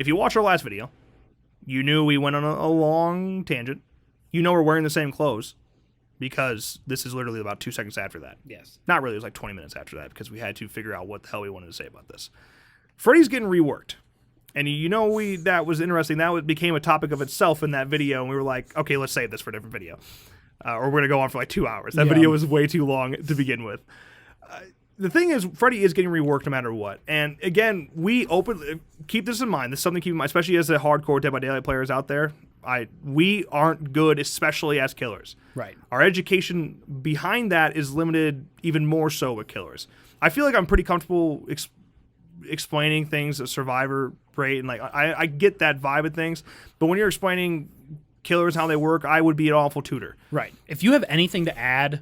if you watch our last video, you knew we went on a long tangent. You know we're wearing the same clothes because this is literally about 2 seconds after that. Yes. Not really. It was like 20 minutes after that because we had to figure out what the hell we wanted to say about this. Freddy's getting reworked. And that was interesting. That became a topic of itself in that video. And we were like, okay, let's save this for a different video. Or we're going to go on for like 2 hours. That video was way too long to begin with. The thing is, Freddy is getting reworked no matter what. And again, keep this in mind. This is something to keep in mind, especially as the hardcore Dead by Daylight players out there. We aren't good, especially as killers. Right. Our education behind that is limited even more so with killers. I feel like I'm pretty comfortable explaining things a survivor rate, and like I get that vibe of things, but when you're explaining killers how they work, I would be an awful tutor. Right. If you have anything to add,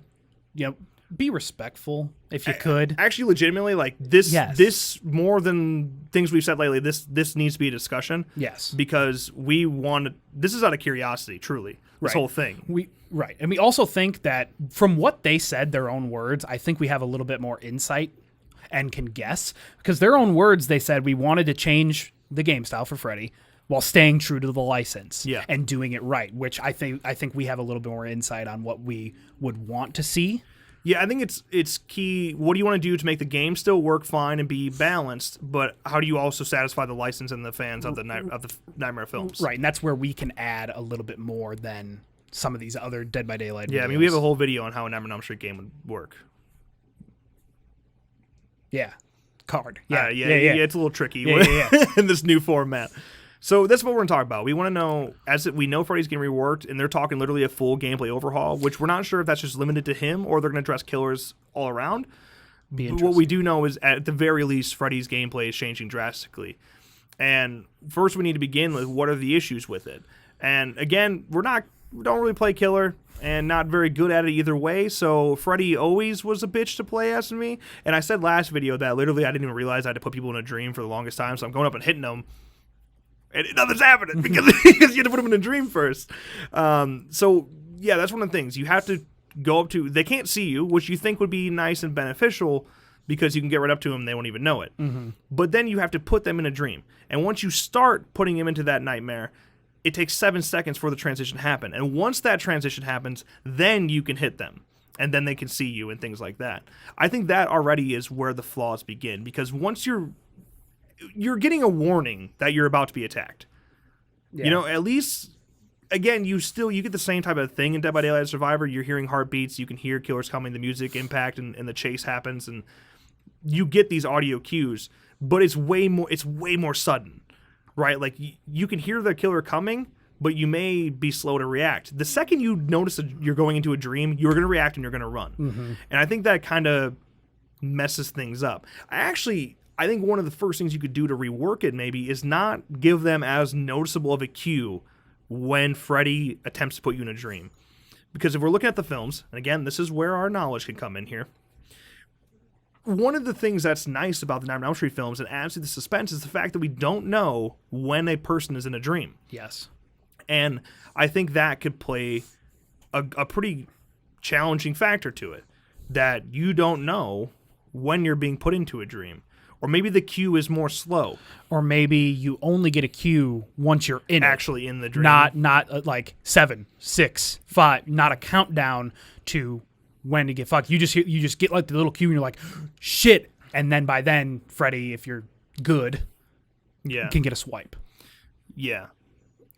be respectful if you could. Actually, legitimately, like this more than things we've said lately, this needs to be a discussion. Yes. Because this is out of curiosity, truly. This whole thing. Right. And we also think that from what they said, their own words, I think we have a little bit more insight and can guess, because their own words, they said we wanted to change the game style for Freddy while staying true to the license and doing it right, which I think we have a little bit more insight on what we would want to see. Yeah, I think it's key. What do you want to do to make the game still work fine and be balanced, but how do you also satisfy the license and the fans of the Nightmare films? Right, and that's where we can add a little bit more than some of these other Dead by Daylight videos. I mean, we have a whole video on how a Nightmare on Elm Street game would work. Yeah. Card. Yeah. It's a little tricky in this new format. So that's what we're going to talk about. We want to know, we know Freddy's getting reworked, and they're talking literally a full gameplay overhaul, which we're not sure if that's just limited to him or they're going to address killers all around. But what we do know is, at the very least, Freddy's gameplay is changing drastically. And first we need to begin with what are the issues with it. And again, we don't really play killer and not very good at it either way, so Freddy always was a bitch to play as to me. And I said last video that literally I didn't even realize I had to put people in a dream for the longest time, so I'm going up and hitting them, and nothing's happening because you had to put them in a dream first. So, yeah, that's one of the things. You have to go up to... They can't see you, which you think would be nice and beneficial because you can get right up to them and they won't even know it. Mm-hmm. But then you have to put them in a dream. And once you start putting them into that nightmare, it takes 7 seconds for the transition to happen. And once that transition happens, then you can hit them. And then they can see you and things like that. I think that already is where the flaws begin. Because once you're getting a warning that you're about to be attacked. Yeah. At least, again, you get the same type of thing in Dead by Daylight Survivor. You're hearing heartbeats. You can hear killers coming. The music impact and the chase happens. And you get these audio cues. But it's way more sudden. Right, like you can hear the killer coming, but you may be slow to react. The second you notice that you're going into a dream, you're going to react and you're going to run. Mm-hmm. And I think that kind of messes things up. I think one of the first things you could do to rework it maybe is not give them as noticeable of a cue when Freddy attempts to put you in a dream. Because if we're looking at the films, and again, this is where our knowledge can come in here. One of the things that's nice about the Nightmare on Elm Street films and adds to the suspense is the fact that we don't know when a person is in a dream. Yes. And I think that could play a pretty challenging factor to it, that you don't know when you're being put into a dream. Or maybe the cue is more slow. Or maybe you only get a cue once you're actually in the dream. Not like 7, 6, 5, not a countdown to when to get fucked. You just get like the little cue and you're like, shit. And then by then, Freddy, if you're good, can get a swipe. Yeah.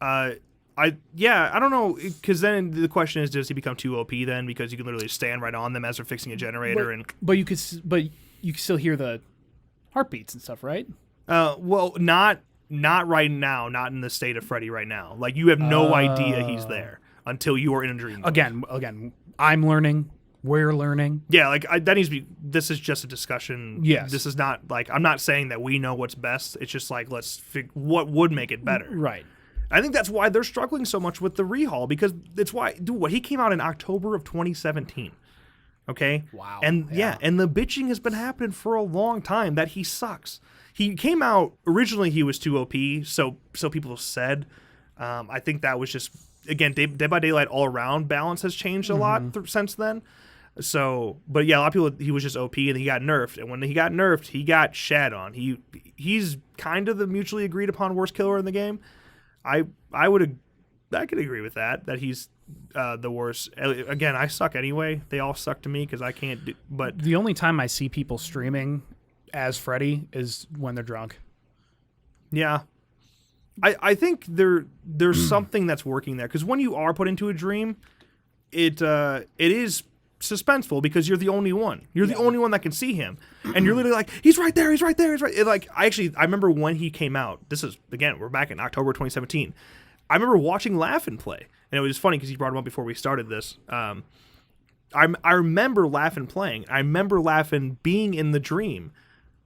I don't know, because then the question is, does he become too OP then? Because you can literally stand right on them as they're fixing a generator. But you could still hear the heartbeats and stuff, right? Well, not right now, not in the state of Freddy right now. Like, you have no idea he's there until you are in a dream. Again, I'm learning. We're learning. Yeah, like that needs to be. This is just a discussion. Yes. This is not like, I'm not saying that we know what's best. It's just like, let's figure what would make it better. Right. I think that's why they're struggling so much with the rehaul, because it's why, dude, he came out in October of 2017. Okay. Wow. And and the bitching has been happening for a long time that he sucks. He came out originally, he was too OP, so people said. I think that was just, again, Dead by Daylight all around balance has changed a lot since then. So, but yeah, a lot of people, he was just OP and he got nerfed. And when he got nerfed, he got shat on. He's kind of the mutually agreed upon worst killer in the game. I could agree with that he's the worst. Again, I suck anyway. They all suck to me because I can't do. But the only time I see people streaming as Freddy is when they're drunk. Yeah, I think there's something that's working there, because when you are put into a dream, it is suspenseful because you're the only one. You're the only one that can see him, and you're literally like, he's right there, he's right there, he's right. Like I remember when he came out. This is, again, we're back in October 2017. I remember watching Laugh-In play, and it was funny because he brought him up before we started this. I remember Laugh-In playing. I remember Laugh-In being in the dream,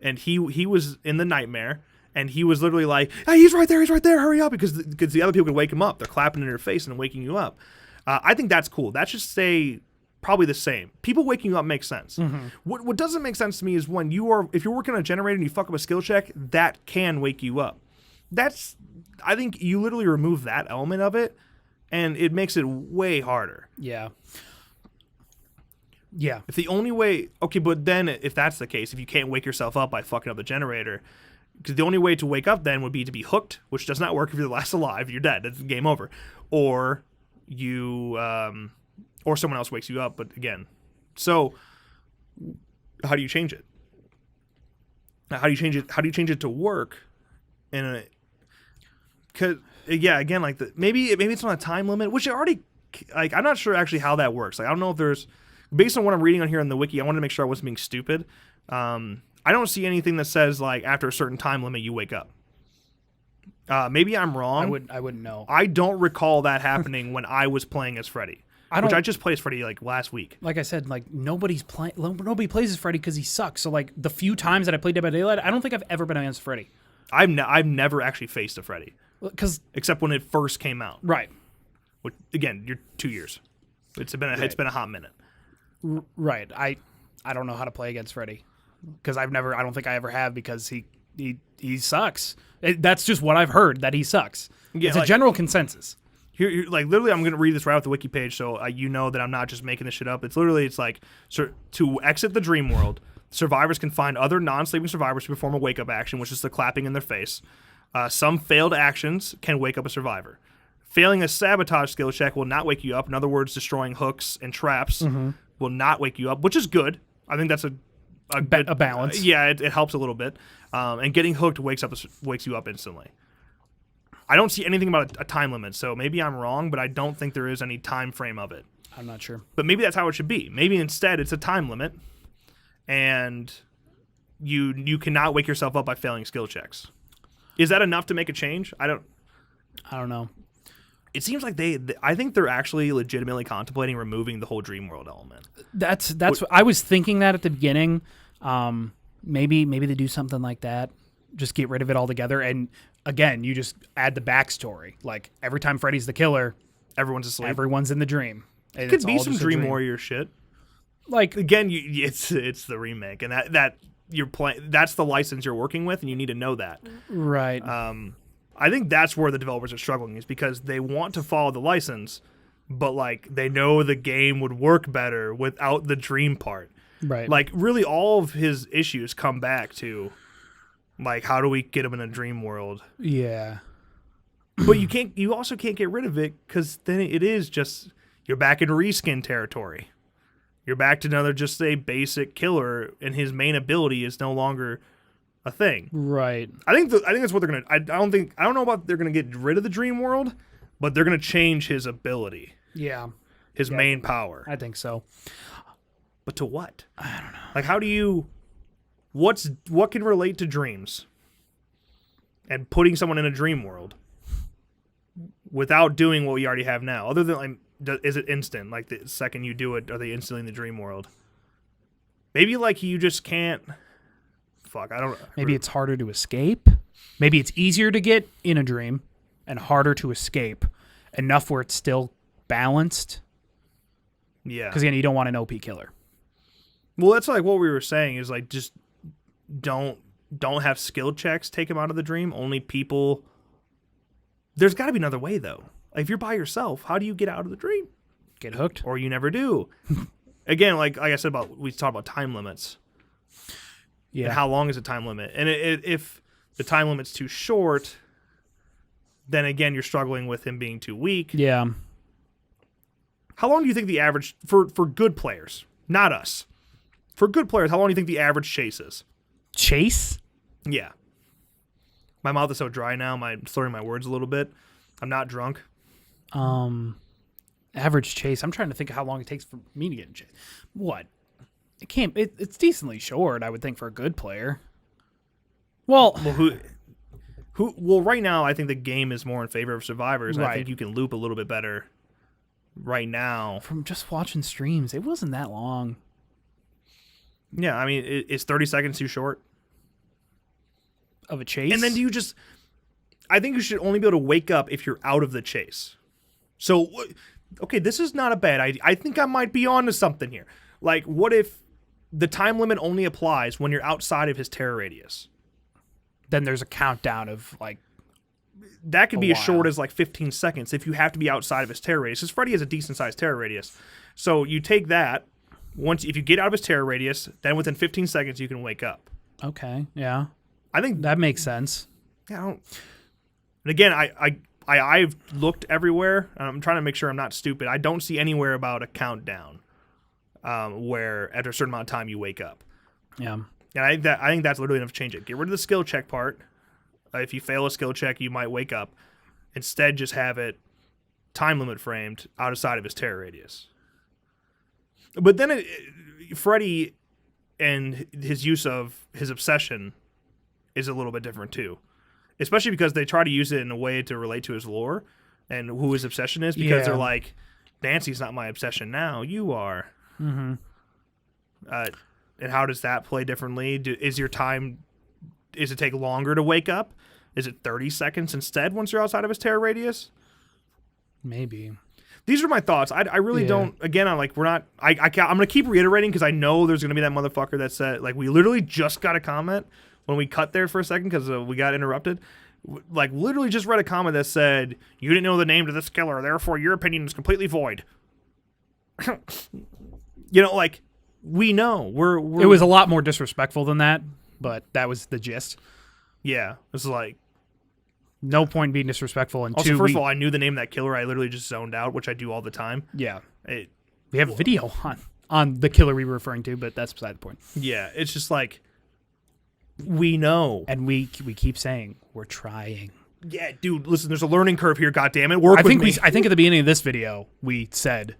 and he was in the nightmare, and he was literally like, hey, he's right there, hurry up, because the other people can wake him up. They're clapping in your face and waking you up. I think that's cool. That should stay probably the same. People waking you up makes sense. Mm-hmm. What doesn't make sense to me is when if you're working on a generator and you fuck up a skill check, that can wake you up. I think you literally remove that element of it, and it makes it way harder. Yeah. If the only way, okay, but then if that's the case, if you can't wake yourself up by fucking up the generator, because the only way to wake up then would be to be hooked, which does not work if you're the last alive. You're dead. It's game over. Or you, or someone else wakes you up. But again, so how do you change it? How do you change it? How do you change it to work? Cause yeah, again, like maybe it's on a time limit, which already, like, I'm not sure actually how that works. Like, I don't know if there's, based on what I'm reading on here in the wiki, I wanted to make sure I wasn't being stupid. I don't see anything that says like after a certain time limit you wake up. Maybe I'm wrong. I wouldn't know. I don't recall that happening when I was playing as Freddy. Which I just played as Freddy like last week. Like I said, like nobody plays as Freddy because he sucks. So like the few times that I played Dead by Daylight, I don't think I've ever been against Freddy. I've never actually faced a Freddy. Except when it first came out. Right. Which, again, you're 2 years. It's been a hot minute. Right. I don't know how to play against Freddy because I don't think I ever have, because he sucks. That's just what I've heard, that he sucks. Yeah, it's a general consensus. Here, like, literally, I'm going to read this right off the wiki page so you know that I'm not just making this shit up. It's like, to exit the dream world, survivors can find other non-sleeping survivors to perform a wake-up action, which is the clapping in their face. Some failed actions can wake up a survivor. Failing a sabotage skill check will not wake you up. In other words, destroying hooks and traps will not wake you up, which is good. I think that's a balance. Yeah, it helps a little bit. And getting hooked wakes you up instantly. I don't see anything about a time limit, so maybe I'm wrong, but I don't think there is any time frame of it. I'm not sure. But maybe that's how it should be. Maybe instead it's a time limit, and you cannot wake yourself up by failing skill checks. Is that enough to make a change? I don't know. It seems like I think they're actually legitimately contemplating removing the whole dream world element. That's what I was thinking that at the beginning. Maybe they do something like that. Just get rid of it altogether. And again, you just add the backstory. Like every time Freddy's the killer, everyone's asleep. Everyone's in the dream. It could be some Dream Warrior shit. Like again, it's the remake, and that you're playing. That's the license you're working with, and you need to know that. Right. I think that's where the developers are struggling, is because they want to follow the license, but like they know the game would work better without the dream part. Right. Like really, all of his issues come back to, like, how do we get him in a dream world? Yeah. But you also can't get rid of it, because then it is just, you're back in reskin territory. You're back to another just a basic killer, and his main ability is no longer a thing. Right. I think that's what they're gonna. I don't know about they're gonna get rid of the dream world, but they're gonna change his ability. Yeah. His main power. I think so. But to what? I don't know. Like, how do you? What can relate to dreams? And putting someone in a dream world without doing what we already have now, other than like, is it instant? Like the second you do it, are they instantly in the dream world? Maybe like you just can't. Fuck, I don't. Maybe it's harder to escape. Maybe it's easier to get in a dream and harder to escape. Enough where it's still balanced. Yeah. Because again, you don't want an OP killer. Well, that's like what we were saying, is like just don't have skill checks take him out of the dream. Only people. There's got to be another way though. Like, if you're by yourself, how do you get out of the dream? Get hooked, or you never do. again, like I said we talked about time limits. Yeah. And how long is the time limit? And if the time limit's too short, then again you're struggling with him being too weak. Yeah. How long do you think the average for good players, not us, for good players, how long do you think the average chase is? Chase? Yeah. My mouth is so dry now. I'm slurring my words a little bit. I'm not drunk. Average chase. I'm trying to think of how long it takes for me to get in chase. What? It can't. It's decently short, I would think, for a good player. Well, Well, right now I think the game is more in favor of survivors. Right. I think you can loop a little bit better right now. from just watching streams, it wasn't that long. Yeah, I mean, is 30 seconds too short? Of a chase? And then I think you should only be able to wake up if you're out of the chase. So, okay, this is not a bad idea. I think I might be onto something here. Like, what if the time limit only applies when you're outside of his terror radius? Then there's a countdown of, like, That could be as while. short as, like, 15 seconds if you have to be outside of his terror radius. Because Freddy has a decent-sized terror radius. So you take that. If you get out of his terror radius, then within 15 seconds you can wake up. okay, yeah. I think That makes sense. I don't. And again, I've looked everywhere, and I'm trying to make sure I'm not stupid. I don't see anywhere about a countdown where after a certain amount of time you wake up. Yeah. And I think that's literally enough to change it. Get rid of the skill check part. If you fail a skill check, you might wake up. Instead, just have it time limit framed outside of his terror radius. But then Freddy and his use of his obsession is a little bit different too. Especially because they try to use it in a way to relate to his lore and who his obsession is, because they're like, Nancy's not my obsession now, you are. Mm-hmm. And how does that play differently? Is it take longer to wake up? Is it 30 seconds instead once you're outside of his terror radius? Maybe. These are my thoughts. I really don't. Again, I'm gonna keep reiterating because I know there's gonna be that motherfucker that said, like, we literally just got a comment when we cut there for a second because we got interrupted. Like, literally just read a comment that said, "You didn't know the name to this killer, therefore your opinion is completely void." Like, we know we're. It was a lot more disrespectful than that, but that was the gist. Yeah, it's like. No point being disrespectful. And Also, first of all, I knew the name of that killer. I literally just zoned out, which I do all the time. Yeah. We have a video on the killer we were referring to, but that's beside the point. Yeah, it's just like, we know. And we keep saying, we're trying. Yeah, dude, listen, there's a learning curve here, goddammit. Work with me. I think at the beginning of this video, we said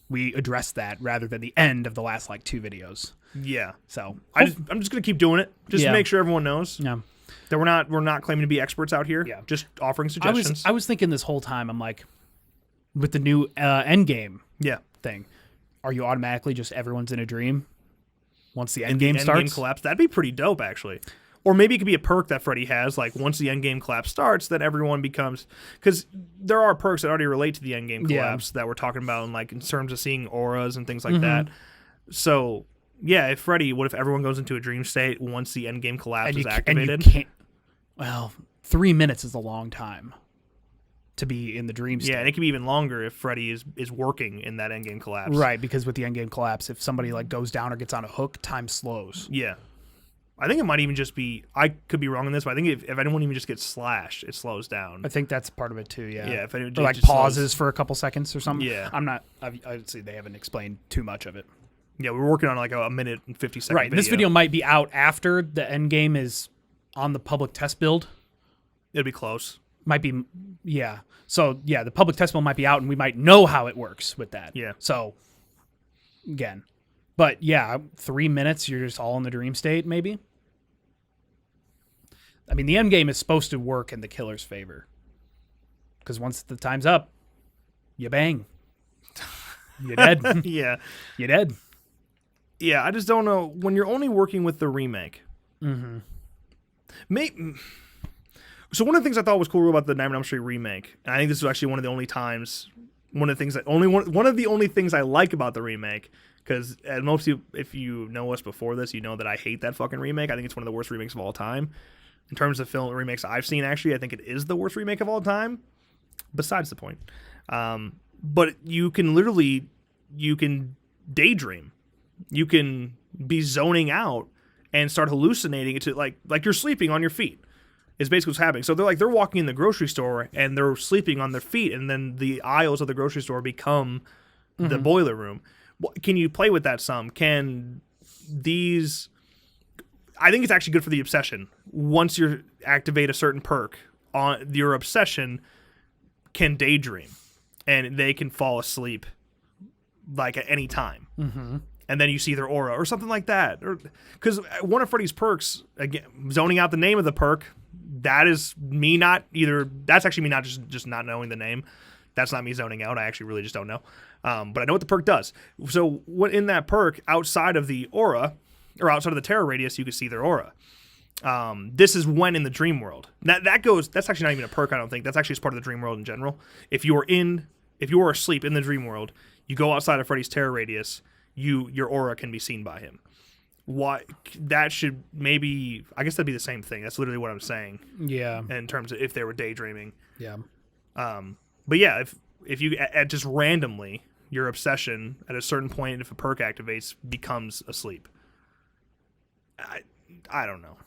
we addressed that rather than the end of the last, like, 2 videos. Yeah. So I'm just going to keep doing it, just to make sure everyone knows. Yeah. That we're not claiming to be experts out here. Yeah. Just offering suggestions. I was thinking this whole time, I'm like, with the new end game thing, are you automatically just everyone's in a dream once the end game starts? End game collapse. That'd be pretty dope, actually. Or maybe it could be a perk that Freddy has, like once the end game collapse starts, that everyone becomes, because there are perks that already relate to the end game collapse that we're talking about, in terms of seeing auras and things like that. So yeah, if Freddy, what if everyone goes into a dream state once the end game collapse is activated? And you can't. Well, 3 minutes is a long time to be in the dream state. Yeah, and it can be even longer if Freddy is working in that end game collapse. Right, because with the end game collapse, if somebody like goes down or gets on a hook, time slows. Yeah. I think it might even just be, I could be wrong on this, but I think if anyone even just gets slashed, it slows down. I think that's part of it too, yeah. Yeah, if anyone or like just pauses for a couple seconds or something. Yeah. I'd say they haven't explained too much of it. Yeah, we're working on like a minute and 50 second Right, this video might be out after the end game is on the public test build. It'll be close. Might be, yeah. So, yeah, the public test build might be out, and we might know how it works with that. Yeah. So, again. But, yeah, 3 minutes, you're just all in the dream state, maybe? I mean, the end game is supposed to work in the killer's favor. Because once the time's up, you bang. You're dead. Yeah. You're dead. Yeah, I just don't know. When you're only working with the remake, so one of the things I thought was cool about the Nightmare on Elm Street remake, and I think this is actually one of the only times, one of the only things I like about the remake, because most of you, if you know us before this, you know that I hate that fucking remake. I think it's one of the worst remakes of all time. In terms of film remakes I've seen, actually, I think it is the worst remake of all time. Besides the point. But you can daydream. You can be zoning out and start hallucinating to like you're sleeping on your feet. Is basically what's happening. So they're walking in the grocery store and they're sleeping on their feet, and then the aisles of the grocery store become the boiler room. Can you play with that some? Can these? I think it's actually good for the obsession. Once you activate a certain perk, on your obsession can daydream, and they can fall asleep like at any time. And then you see their aura or something like that. Because one of Freddy's perks, again, zoning out the name of the perk, that's actually me not just not knowing the name. That's not me zoning out. I actually really just don't know. But I know what the perk does. So in that perk, outside of the aura, or outside of the terror radius, you can see their aura. This is when in the dream world. That's actually not even a perk, I don't think. That's actually just part of the dream world in general. If you are asleep in the dream world, you go outside of Freddy's terror radius, your aura can be seen by him. Why that should maybe, I guess that'd be the same thing. That's literally what I'm saying. Yeah. In terms of if they were daydreaming. Yeah. But yeah, if you at just randomly your obsession at a certain point, if a perk activates, becomes asleep. I don't know.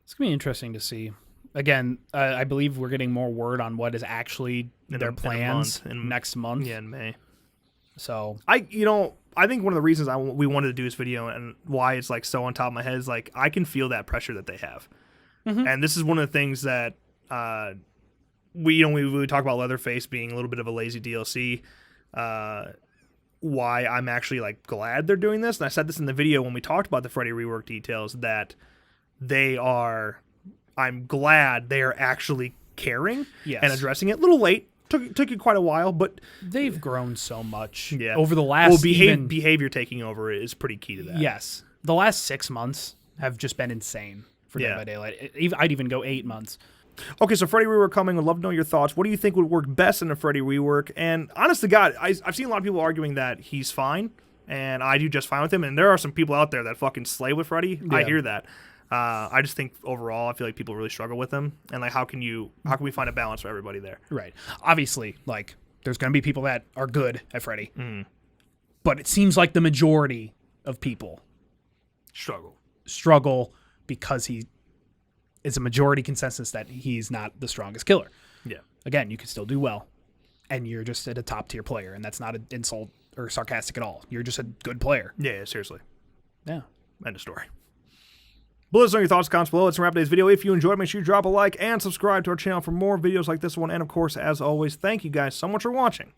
It's gonna be interesting to see. Again, I believe we're getting more word on what is actually their plans next month. Yeah, in May. So I think one of the reasons we wanted to do this video and why it's like so on top of my head is like I can feel that pressure that they have, and this is one of the things that we talk about Leatherface being a little bit of a lazy DLC. Why I'm actually like glad they're doing this, and I said this in the video when we talked about the Freddy Rework details that I'm glad they are actually caring and addressing it. A little late. Took you quite a while, but they've grown so much over the last behavior taking over is pretty key to that. Yes. The last 6 months have just been insane for Dead by Daylight. I'd even go 8 months. Okay, so Freddy Rework coming. I'd love to know your thoughts. What do you think would work best in a Freddy Rework? And honest to God, I've seen a lot of people arguing that he's fine, and I do just fine with him. And there are some people out there that fucking slay with Freddy. Yeah. I hear that. I just think overall, I feel like people really struggle with him, and like how can we find a balance for everybody there? Right. Obviously, like there's going to be people that are good at Freddy, but it seems like the majority of people struggle because he is a majority consensus that he's not the strongest killer. Yeah. Again, you can still do well, and you're just a top tier player, and that's not an insult or sarcastic at all. You're just a good player. Yeah, seriously. Yeah. End of story. But let us know your thoughts, comments below. Let's wrap today's video. If you enjoyed, make sure you drop a like and subscribe to our channel for more videos like this one. And of course, as always, thank you guys so much for watching.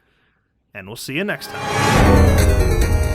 And we'll see you next time.